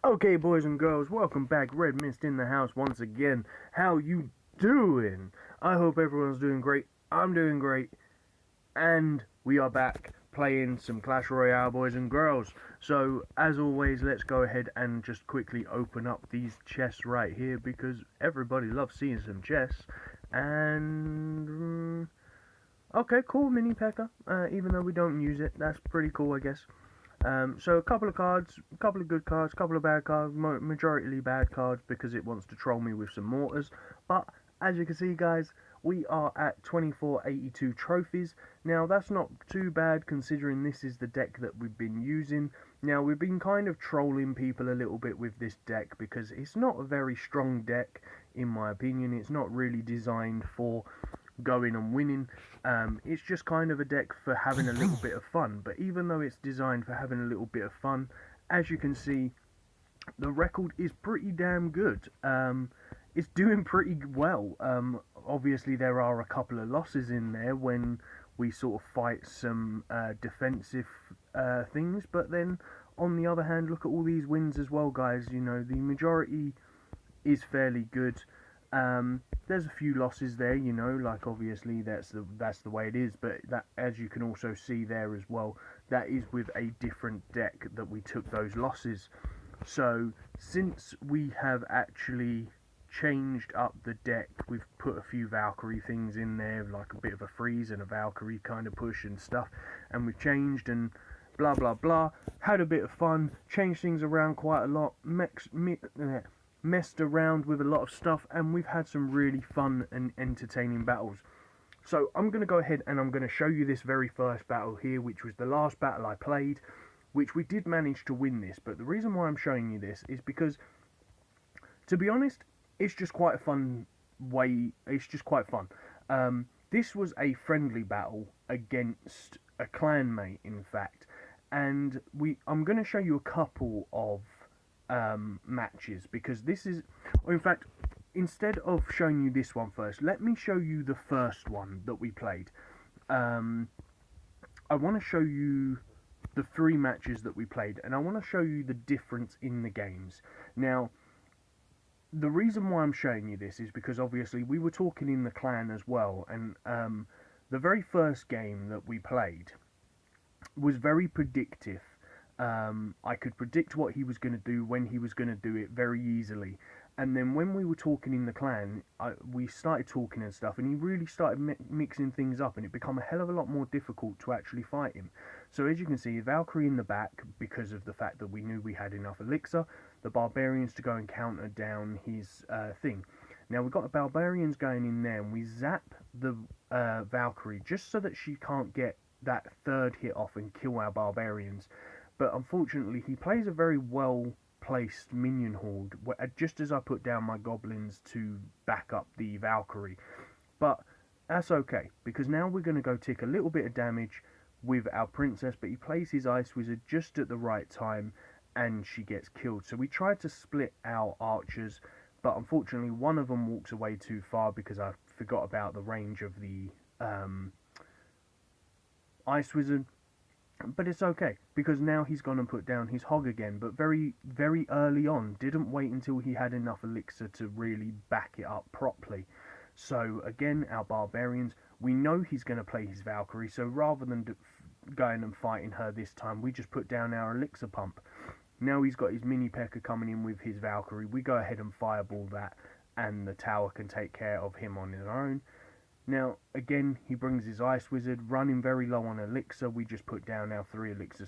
Okay, boys and girls, welcome back. Redmissed in the house once again. How you doing? I hope everyone's doing great. I'm doing great. And we are back playing some Clash Royale, boys and girls. So, as always, let's go ahead and just quickly open up these chests right here because everybody loves seeing some chests. And... okay, cool, Mini P.E.K.K.A. Even though we don't use it, that's pretty cool, I guess. So a couple of cards, a couple of good cards, a couple of bad cards, majority bad cards because it wants to troll me with some mortars. But as you can see, guys, we are at 2482 trophies. Now that's not too bad considering this is the deck that we've been using. Now we've been kind of trolling people a little bit with this deck because it's not a very strong deck in my opinion. It's not really designed for going and winning. It's just kind of a deck for having a little bit of fun. But even though it's designed for having a little bit of fun, as you can see, the record is pretty damn good. It's doing pretty well. Obviously, there are a couple of losses in there when we sort of fight some defensive things. But then, on the other hand, look at all these wins as well, guys. You know, the majority is fairly good. There's a few losses there, you know, like obviously that's the way it is, but that, as you can also see there as well, that is with a different deck that we took those losses. So since we have actually changed up the deck, we've put a few Valkyrie things in there, like a bit of a freeze and a Valkyrie kind of push and stuff, and we've changed and blah blah blah, had a bit of fun, changed things around quite a lot, messed around with a lot of stuff, and we've had some really fun and entertaining battles. So I'm going to go ahead and I'm going to show you this very first battle here, which was the last battle I played, which we did manage to win this. But the reason why I'm showing you this is because, to be honest, it's just quite a fun way. It's just quite fun. This was a friendly battle against a clanmate, in fact, and I'm going to show you a couple of matches because this is, or in fact, instead of showing you this one first, let me show you the first one that we played. I want to show you the 3 matches that we played, and I want to show you the difference in the games. Now, the reason why I'm showing you this is because obviously we were talking in the clan as well, and the very first game that we played was very predictive. I could predict what he was going to do, when he was going to do it very easily. And then when we were talking in the clan, we started talking and stuff, and he really started mixing things up, and it became a hell of a lot more difficult to actually fight him. So as you can see, Valkyrie in the back, because of the fact that we knew we had enough elixir, the barbarians to go and counter down his thing. Now we've got the barbarians going in there, and we zap the Valkyrie just so that she can't get that third hit off and kill our barbarians. But unfortunately, he plays a very well-placed minion horde, just as I put down my goblins to back up the Valkyrie. But that's okay, because now we're going to go take a little bit of damage with our princess, but he plays his ice wizard just at the right time, and she gets killed. So we tried to split our archers, but unfortunately one of them walks away too far because I forgot about the range of the ice wizard. But it's okay, because now he's gone and put down his hog again, but very, very early on. Didn't wait until he had enough elixir to really back it up properly. So again, our barbarians, we know he's going to play his Valkyrie, so rather than going and fighting her this time, we just put down our elixir pump. Now he's got his mini P.E.K.K.A. coming in with his Valkyrie, we go ahead and fireball that, and the tower can take care of him on his own. Now, again, he brings his Ice Wizard, running very low on elixir. We just put down our 3 elixir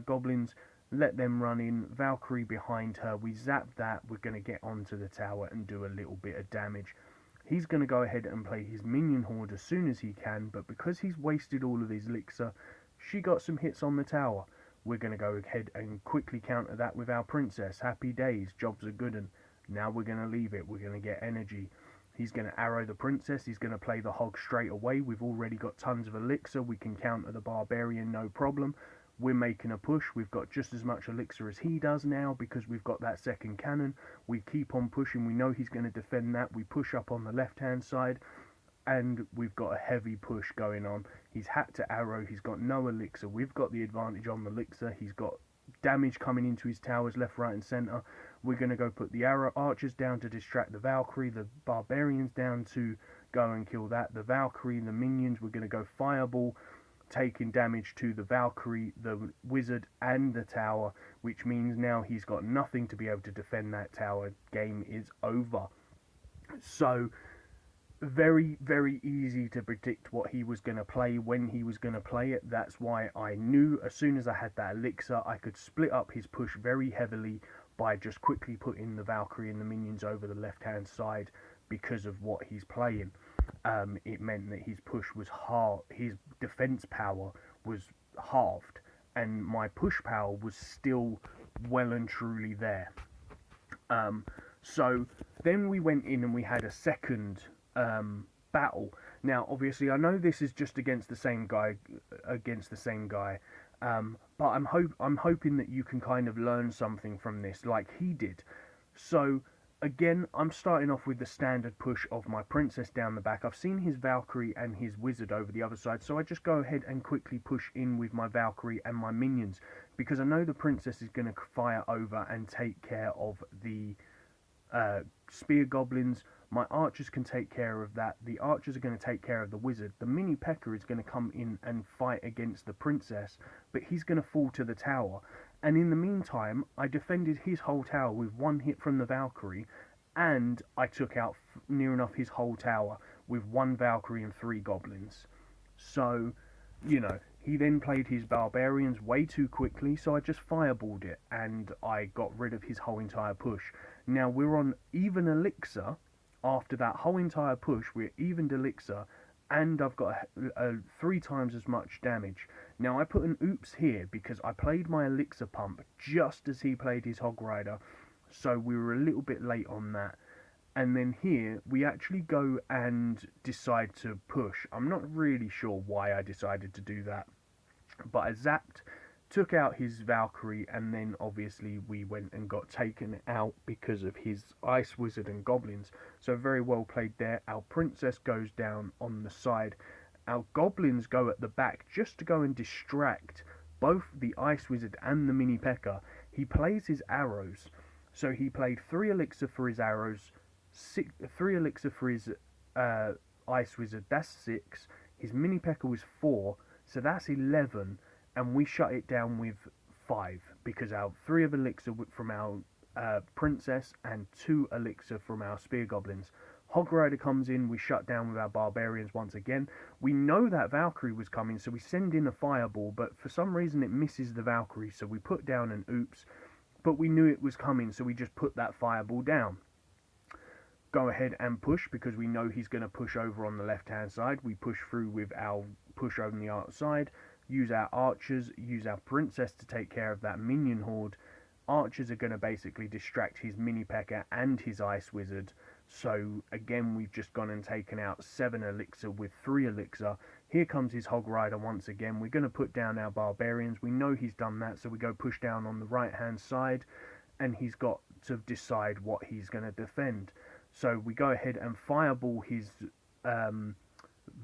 goblins, let them run in, Valkyrie behind her, we zap that, we're going to get onto the tower and do a little bit of damage. He's going to go ahead and play his minion horde as soon as he can, but because he's wasted all of his elixir, she got some hits on the tower. We're going to go ahead and quickly counter that with our princess. Happy days, jobs are good, and now we're going to leave it, we're going to get energy. He's going to arrow the princess, he's going to play the hog straight away. We've already got tons of elixir, we can counter the barbarian no problem. We're making a push, we've got just as much elixir as he does now because we've got that second cannon. We keep on pushing, we know he's going to defend that. We push up on the left hand side, and we've got a heavy push going on. He's had to arrow, he's got no elixir, we've got the advantage on the elixir, he's got damage coming into his towers left, right, and centre. We're going to go put the archers down to distract the Valkyrie, the barbarians down to go and kill that. The Valkyrie, the minions, we're going to go fireball, taking damage to the Valkyrie, the wizard, and the tower, which means now he's got nothing to be able to defend that tower. Game is over. So, very, very easy to predict what he was going to play, when he was going to play it. That's why I knew as soon as I had that elixir, I could split up his push very heavily by just quickly putting the Valkyrie and the minions over the left-hand side because of what he's playing. It meant that his push was his defense power was halved, and my push power was still well and truly there. So then we went in and we had a second battle. Now, obviously, I know this is just against the same guy, but I'm hoping that you can kind of learn something from this, like he did. So again, I'm starting off with the standard push of my princess down the back. I've seen his Valkyrie and his wizard over the other side, so I just go ahead and quickly push in with my Valkyrie and my minions, because I know the princess is going to fire over and take care of the spear goblins. My archers can take care of that. The archers are going to take care of the wizard. The mini P.E.K.K.A. is going to come in and fight against the princess, but he's going to fall to the tower. And in the meantime, I defended his whole tower with one hit from the Valkyrie, and I took out near enough his whole tower with one Valkyrie and 3 goblins. So, he then played his barbarians way too quickly, so I just fireballed it, and I got rid of his whole entire push. Now, we're on even elixir. After that whole entire push, we're evened elixir, and I've got 3 times as much damage. Now, I put an oops here because I played my elixir pump just as he played his hog rider, so we were a little bit late on that. And then here, we actually go and decide to push. I'm not really sure why I decided to do that, but I zapped, took out his Valkyrie, and then obviously we went and got taken out because of his ice wizard and goblins. So very well played there. Our princess goes down on the side. Our goblins go at the back just to go and distract both the ice wizard and the mini P.E.K.K.A. He plays his arrows. So he played 3 elixir for his arrows, 3 elixir for his ice wizard, that's 6. His mini P.E.K.K.A. was 4, so that's 11. And we shut it down with 5 because our 3 of elixir from our princess and 2 elixir from our spear goblins. Hog Rider comes in, we shut down with our barbarians once again. We know that Valkyrie was coming, so we send in a fireball, but for some reason it misses the Valkyrie, so we put down an oops. But we knew it was coming, so we just put that fireball down. Go ahead and push because we know he's going to push over on the left hand side. We push through with our push over on the outside. Use our archers, use our princess to take care of that minion horde. Archers are going to basically distract his mini P.E.K.K.A. and his ice wizard. So again, we've just gone and taken out 7 elixir with 3 elixir. Here comes his hog rider once again. We're going to put down our barbarians. We know he's done that, so we go push down on the right hand side, and he's got to decide what he's going to defend. So we go ahead and fireball his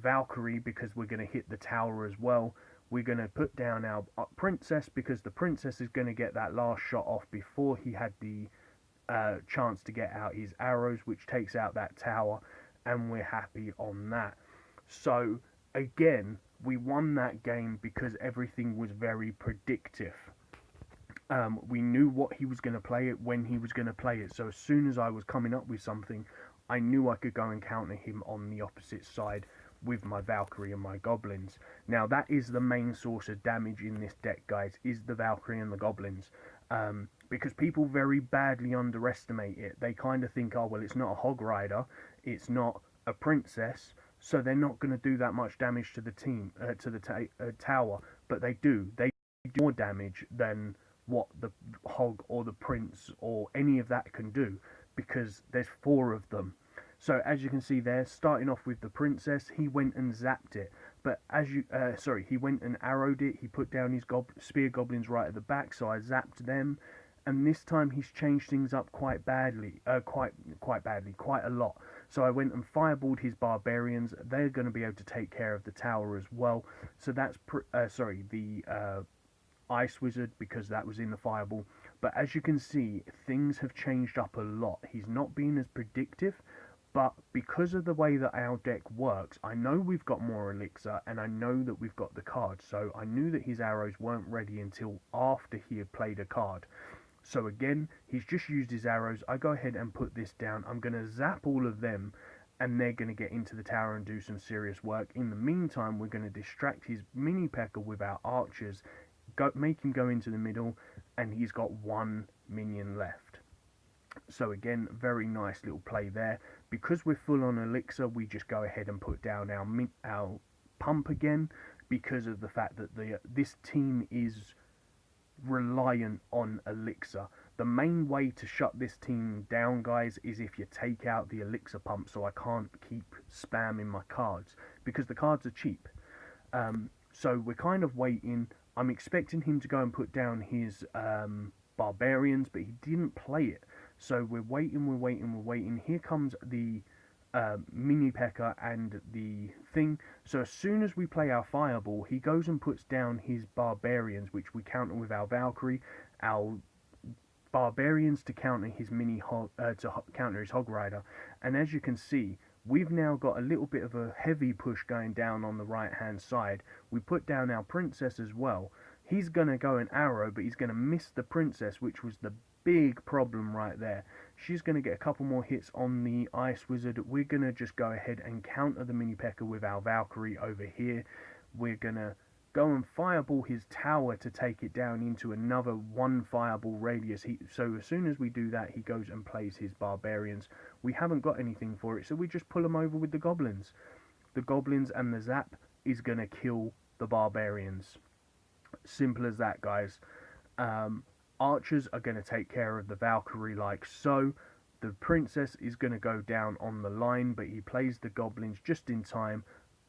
Valkyrie because we're going to hit the tower as well. We're going to put down our princess because the princess is going to get that last shot off before he had the chance to get out his arrows, which takes out that tower, and we're happy on that. So again, we won that game because everything was very predictive. We knew what he was going to play it, when he was going to play it, so as soon as I was coming up with something, I knew I could go and counter him on the opposite side with my Valkyrie and my goblins. Now that is the main source of damage in this deck, guys, is the Valkyrie and the goblins. Because people very badly underestimate it. They kind of think, oh well, it's not a hog rider, it's not a princess, so they're not going to do that much damage to the team, to the tower. But they do. They do more damage than what the hog or the prince or any of that can do, because there's 4 of them. So as you can see there, starting off with the princess, he went and zapped it. But as you, he went and arrowed it. He put down his spear goblins right at the back, so I zapped them. And this time he's changed things up quite badly, quite a lot. So I went and fireballed his barbarians. They're going to be able to take care of the tower as well. So that's the Ice Wizard because that was in the fireball. But as you can see, things have changed up a lot. He's not being as predictive, but because of the way that our deck works, I know we've got more elixir and I know that we've got the card. So I knew that his arrows weren't ready until after he had played a card. So again, he's just used his arrows. I go ahead and put this down. I'm going to zap all of them and they're going to get into the tower and do some serious work. In the meantime, we're going to distract his mini P.E.K.K.A with our archers, make him go into the middle, and he's got one minion left. So again, very nice little play there. Because we're full on elixir, we just go ahead and put down our pump again, because of the fact that this team is reliant on elixir. The main way to shut this team down, guys, is if you take out the elixir pump, so I can't keep spamming my cards, because the cards are cheap. So we're kind of waiting. I'm expecting him to go and put down his barbarians, but he didn't play it. So we're waiting. Here comes the mini P.E.K.K.A and the thing. So as soon as we play our fireball, he goes and puts down his barbarians, which we counter with our Valkyrie. Our barbarians to counter his counter his hog rider. And as you can see, we've now got a little bit of a heavy push going down on the right hand side. We put down our princess as well. He's going to go an arrow, but he's going to miss the princess, which was the big problem right there. She's going to get a couple more hits on the Ice Wizard. We're going to just go ahead and counter the mini P.E.K.K.A with our Valkyrie over here. We're going to go and fireball his tower to take it down into another one fireball radius. So as soon as we do that, he goes and plays his barbarians. We haven't got anything for it, so we just pull him over with the goblins. The goblins and the zap is going to kill the barbarians. Simple as that, guys. Archers are going to take care of the Valkyrie like so. The princess is going to go down on the line, but he plays the goblins just in time.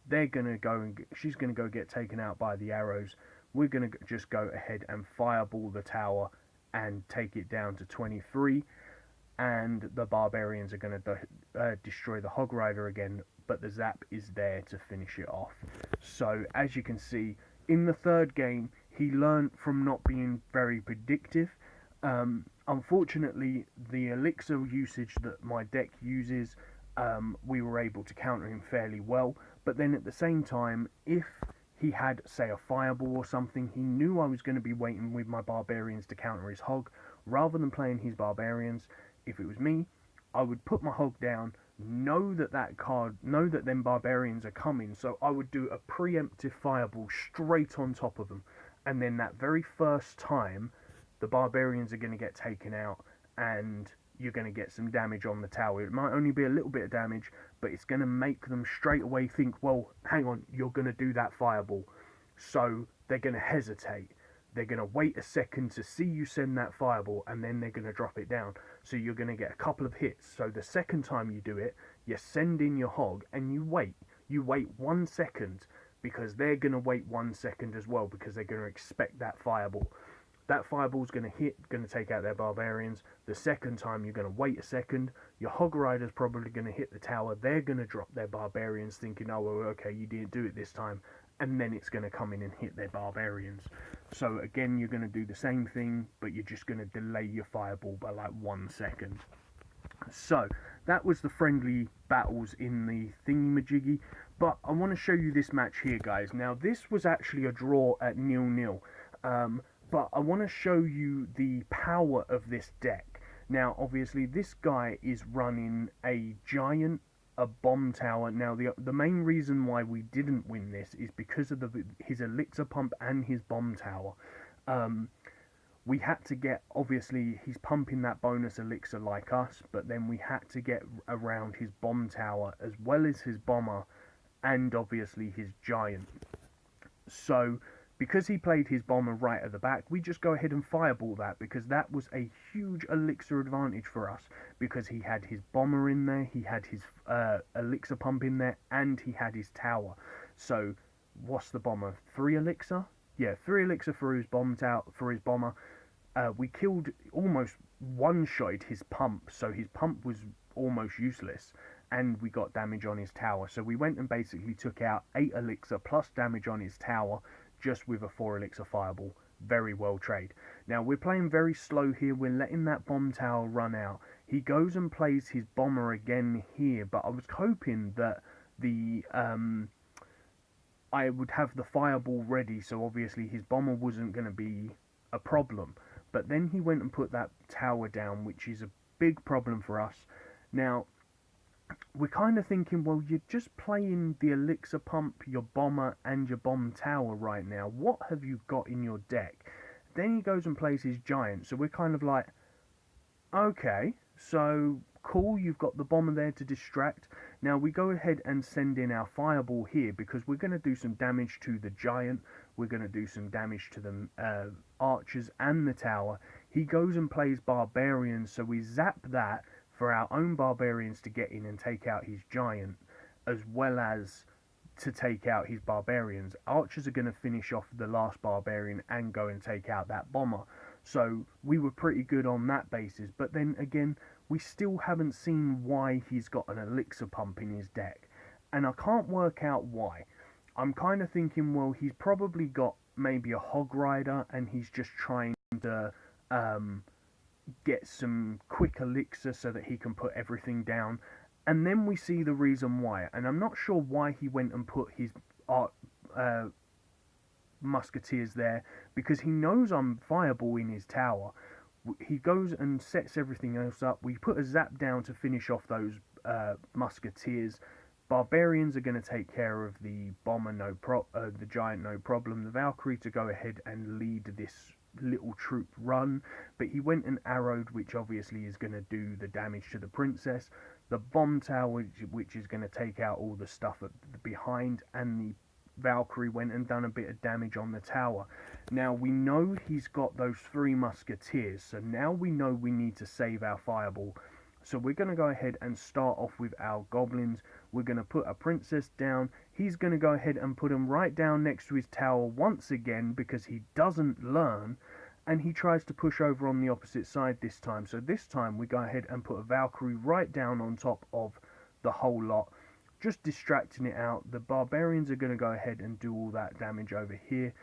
They're going to go and she's going to go get taken out by the arrows. We're going to just go ahead and fireball the tower and take it down to 23. And the barbarians are going to destroy the hog rider again, but the zap is there to finish it off. So as you can see, in the third game, he learned from not being very predictive. Unfortunately, the elixir usage that my deck uses, we were able to counter him fairly well. But then at the same time, if he had, say, a fireball or something, he knew I was going to be waiting with my barbarians to counter his hog. Rather than playing his barbarians, if it was me, I would put my hog down, know that them barbarians are coming, so I would do a preemptive fireball straight on top of them. And then that very first time, the barbarians are going to get taken out, and you're going to get some damage on the tower. It might only be a little bit of damage, but it's going to make them straight away think, well, hang on, you're going to do that fireball. So they're going to hesitate. They're going to wait a second to see you send that fireball, and then they're going to drop it down. So you're going to get a couple of hits. So the second time you do it, you send in your hog, and you wait. You wait 1 second, because they're going to wait 1 second as well, because they're going to expect that fireball. That fireball's going to hit, going to take out their barbarians. The second time, you're going to wait a second. Your hog rider's probably going to hit the tower. They're going to drop their barbarians, thinking, oh, well, okay, you didn't do it this time. And then it's going to come in and hit their barbarians. So again, you're going to do the same thing, but you're just going to delay your fireball by like 1 second. So that was the friendly battles in the thingy-majiggy. But I want to show you this match here, guys. Now, this was actually a draw at 0-0. But I want to show you the power of this deck. Now, obviously, this guy is running a giant, a bomb tower. Now, the main reason why we didn't win this is because of his elixir pump and his bomb tower. We had to get, obviously, he's pumping that bonus elixir like us, but then we had to get around his bomb tower as well as his bomber and obviously his giant. So because he played his bomber right at the back, we just go ahead and fireball that, because that was a huge elixir advantage for us, because he had his bomber in there, he had his elixir pump in there, and he had his tower. So what's the bomber? 3 elixir? Yeah, 3 elixir for his bomber. We killed, almost one-shotted his pump, so his pump was almost useless, and we got damage on his tower. So we went and basically took out 8 elixir plus damage on his tower, just with a 4 elixir fireball. very well trade. Now we're playing very slow here. We're letting that bomb tower run out. He goes and plays his bomber again here, but I was hoping that the I would have the fireball ready, so obviously his bomber wasn't going to be a problem. But then he went and put that tower down, which is a big problem for us. Now, we're kind of thinking, well, you're just playing the elixir pump, your bomber, and your bomb tower right now. What have you got in your deck? Then he goes and plays his giant, so we're kind of like, okay, so cool, you've got the bomber there to distract. Now we go ahead and send in our fireball here because we're going to do some damage to the giant. We're going to do some damage to the archers and the tower. He goes and plays barbarians, so we zap that for our own barbarians to get in and take out his giant, as well as to take out his barbarians. Archers are going to finish off the last barbarian and go and take out that bomber. So we were pretty good on that basis, but then again, we still haven't seen why he's got an elixir pump in his deck, and I can't work out why. I'm kind of thinking, well, he's probably got maybe a hog rider, and he's just trying to get some quick elixir so that he can put everything down. And then we see the reason why, and I'm not sure why he went and put his musketeers there, because he knows I'm fireball in his tower. He goes and sets everything else up. We put a zap down to finish off those musketeers. Barbarians are going to take care of the bomber, the giant, no problem. The Valkyrie to go ahead and lead this little troop run, but he went and arrowed, which obviously is going to do the damage to the princess. The bomb tower, which is going to take out all the stuff behind, and the Valkyrie went and done a bit of damage on the tower. Now we know he's got those 3 musketeers, so now we know we need to save our fireball. So we're going to go ahead and start off with our goblins. We're going to put a princess down. He's going to go ahead and put him right down next to his tower once again, because he doesn't learn, and he tries to push over on the opposite side this time. So this time we go ahead and put a Valkyrie right down on top of the whole lot, just distracting it out. The barbarians are going to go ahead and do all that damage over here,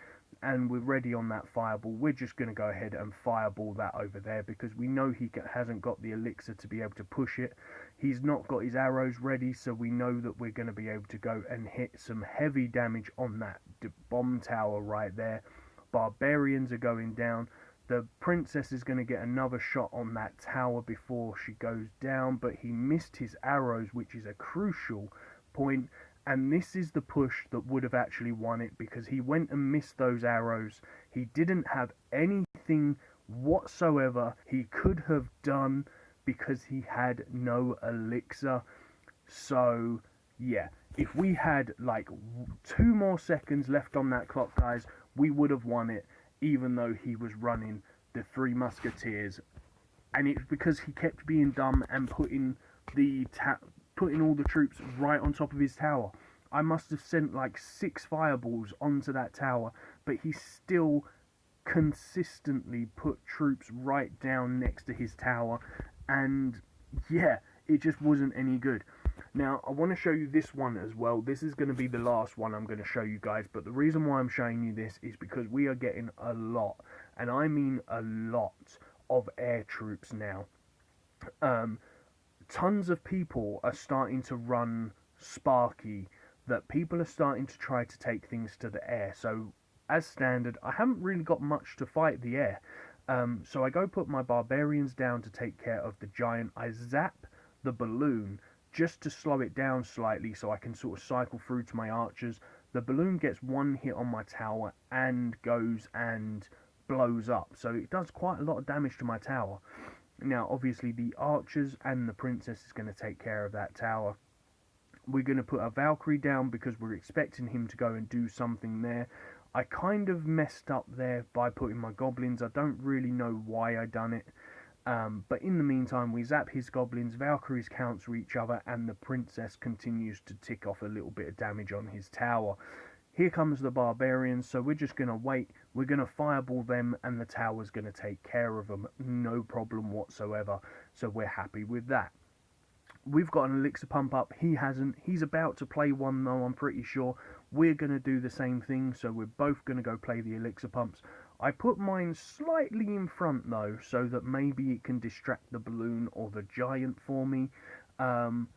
and we're ready on that fireball. We're just going to go ahead and fireball that over there, because we know he hasn't got the elixir to be able to push it. He's not got his arrows ready, so we know that we're going to be able to go and hit some heavy damage on that bomb tower right there. Barbarians are going down. The princess is going to get another shot on that tower before she goes down, but he missed his arrows, which is a crucial point. And this is the push that would have actually won it, because he went and missed those arrows. He didn't have anything whatsoever he could have done, because he had no elixir. So yeah, if we had like 2 more seconds left on that clock, guys, we would have won it, even though he was running the 3 musketeers. And it's because he kept being dumb and putting all the troops right on top of his tower. I must have sent like 6 fireballs onto that tower, but he still consistently put troops right down next to his tower, and yeah, it just wasn't any good. Now, I want to show you this one as well. This is going to be the last one I'm going to show you guys, but the reason why I'm showing you this is because we are getting a lot, and I mean a lot, of air troops now. Tons of people are starting to run Sparky, that people are starting to try to take things to the air. So, as standard, I haven't really got much to fight the air. So I go put my barbarians down to take care of the giant. I zap the balloon just to slow it down slightly so I can sort of cycle through to my archers. The balloon gets 1 hit on my tower and goes and blows up. So it does quite a lot of damage to my tower. Now, obviously, the archers and the princess is going to take care of that tower. We're going to put a Valkyrie down because we're expecting him to go and do something there. I kind of messed up there by putting my goblins. I don't really know why I done it. But in the meantime, we zap his goblins, Valkyries counter each other, and the princess continues to tick off a little bit of damage on his tower. Here comes the barbarians, so we're just going to wait. We're going to fireball them, and the tower's going to take care of them. No problem whatsoever. So we're happy with that. We've got an elixir pump up. He hasn't. He's about to play one, though, I'm pretty sure. We're going to do the same thing, so we're both going to go play the elixir pumps. I put mine slightly in front though, so that maybe it can distract the balloon or the giant for me. Um,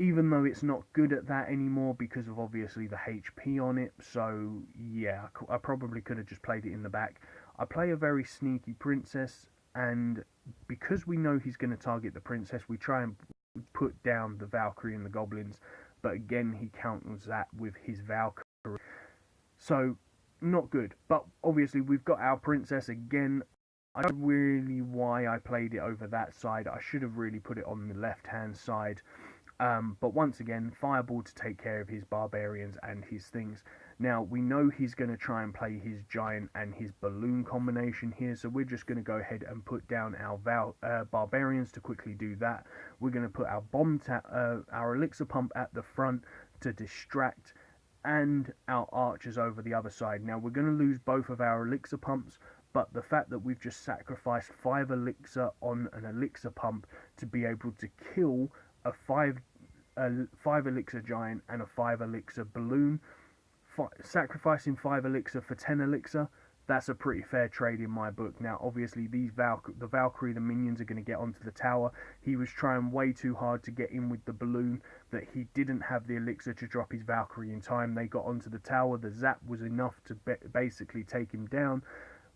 Even though it's not good at that anymore because of obviously the HP on it. So yeah, I probably could have just played it in the back. I play a very sneaky princess, and because we know he's going to target the princess, we try and put down the Valkyrie and the goblins. But again, he counters that with his Valkyrie. So not good. But obviously, we've got our princess again. I don't know really why I played it over that side. I should have really put it on the left hand side. But once again, Fireball to take care of his barbarians and his things. Now, we know he's going to try and play his giant and his balloon combination here, so we're just going to go ahead and put down our barbarians to quickly do that. We're going to put our our elixir pump at the front to distract, and our archers over the other side. Now, we're going to lose both of our elixir pumps, but the fact that we've just sacrificed 5 elixir on an elixir pump to be able to kill a 5 elixir giant and a 5 elixir balloon, sacrificing 5 elixir for 10 elixir, that's a pretty fair trade in my book. Now, obviously, the Valkyrie, the minions are going to get onto the tower. He was trying way too hard to get in with the balloon, that he didn't have the elixir to drop his Valkyrie in time. They got onto the tower. The zap was enough to basically take him down.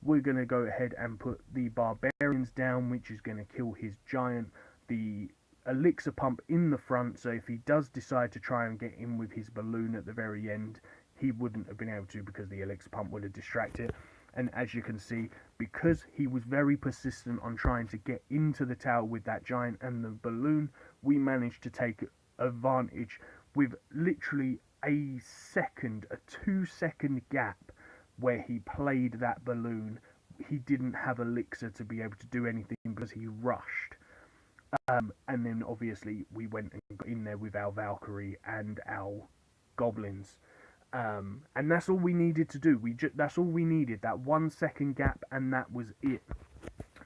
We're going to go ahead and put the barbarians down, which is going to kill his giant. The elixir pump in the front, so if he does decide to try and get in with his balloon at the very end, he wouldn't have been able to because the elixir pump would have distracted. And as you can see, because he was very persistent on trying to get into the tower with that giant and the balloon, we managed to take advantage with literally a 2-second gap where he played that balloon. He didn't have elixir to be able to do anything because he rushed. And then obviously we went and got in there with our Valkyrie and our goblins. And that's all we needed to do. That's all we needed, that 1-second gap, and that was it.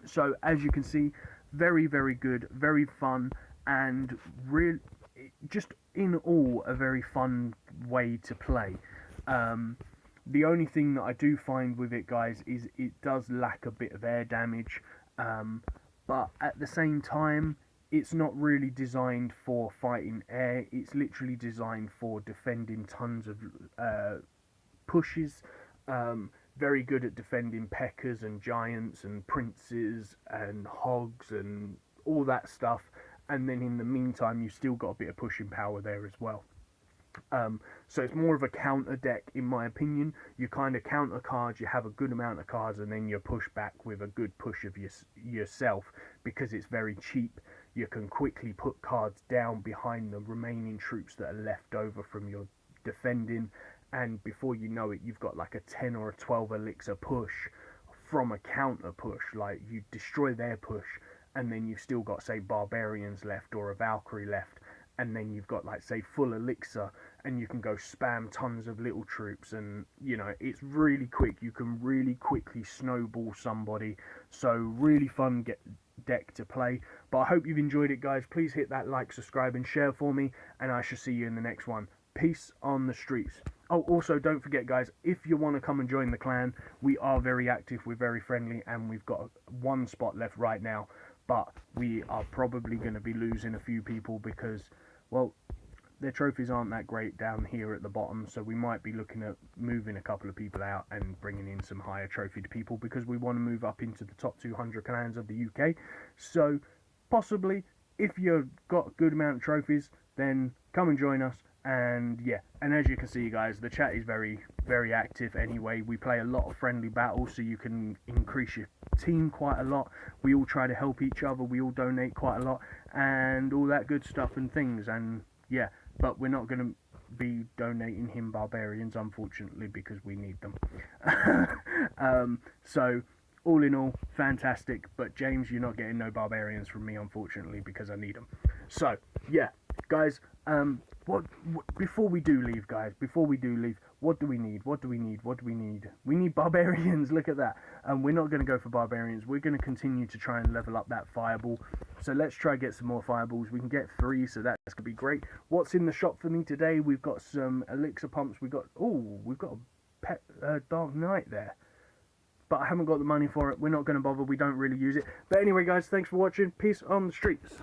So as you can see, very, very good, very fun, and just in all a very fun way to play. The only thing that I do find with it, guys, is it does lack a bit of air damage. But at the same time, it's not really designed for fighting air. It's literally designed for defending tons of pushes. Very good at defending P.E.K.K.A.s and giants and princes and hogs and all that stuff. And then in the meantime, you've still got a bit of pushing power there as well. So it's more of a counter deck, in my opinion. You kind of counter cards, you have a good amount of cards, and then you push back with a good push of yourself. Because it's very cheap, you can quickly put cards down behind the remaining troops that are left over from your defending, and before you know it, you've got like a 10 or a 12 elixir push from a counter push. Like, you destroy their push, and then you've still got, say, barbarians left or a Valkyrie left, and then you've got, like, say, full elixir, and you can go spam tons of little troops, and, you know, it's really quick. You can really quickly snowball somebody. So really fun deck to play. But I hope you've enjoyed it, guys. Please hit that like, subscribe, and share for me, and I shall see you in the next one. Peace on the streets. Oh, also, don't forget, guys, if you want to come and join the clan, we are very active, we're very friendly, and we've got 1 spot left right now. But we are probably going to be losing a few people because, well, their trophies aren't that great down here at the bottom, so we might be looking at moving a couple of people out and bringing in some higher trophied people because we want to move up into the top 200 clans of the UK. So possibly, if you've got a good amount of trophies, then come and join us. And yeah, and as you can see, guys, the chat is very, very active anyway. We play a lot of friendly battles, so you can increase your team quite a lot. We all try to help each other, we all donate quite a lot, and all that good stuff and things. And yeah, but we're not going to be donating him barbarians, unfortunately, because we need them. So all in all, fantastic. But James, you're not getting no barbarians from me, unfortunately, because I need them. So yeah, guys, before we do leave, what do we need? We need barbarians. Look at that. And we're not going to go for barbarians. We're going to continue to try and level up that fireball. So let's try to get some more fireballs. We can get 3, so that's going to be great. What's in the shop for me today? We've got some elixir pumps. We've got a Dark Knight there. but I haven't got the money for it. We're not going to bother. We don't really use it. But anyway, guys, thanks for watching. Peace on the streets.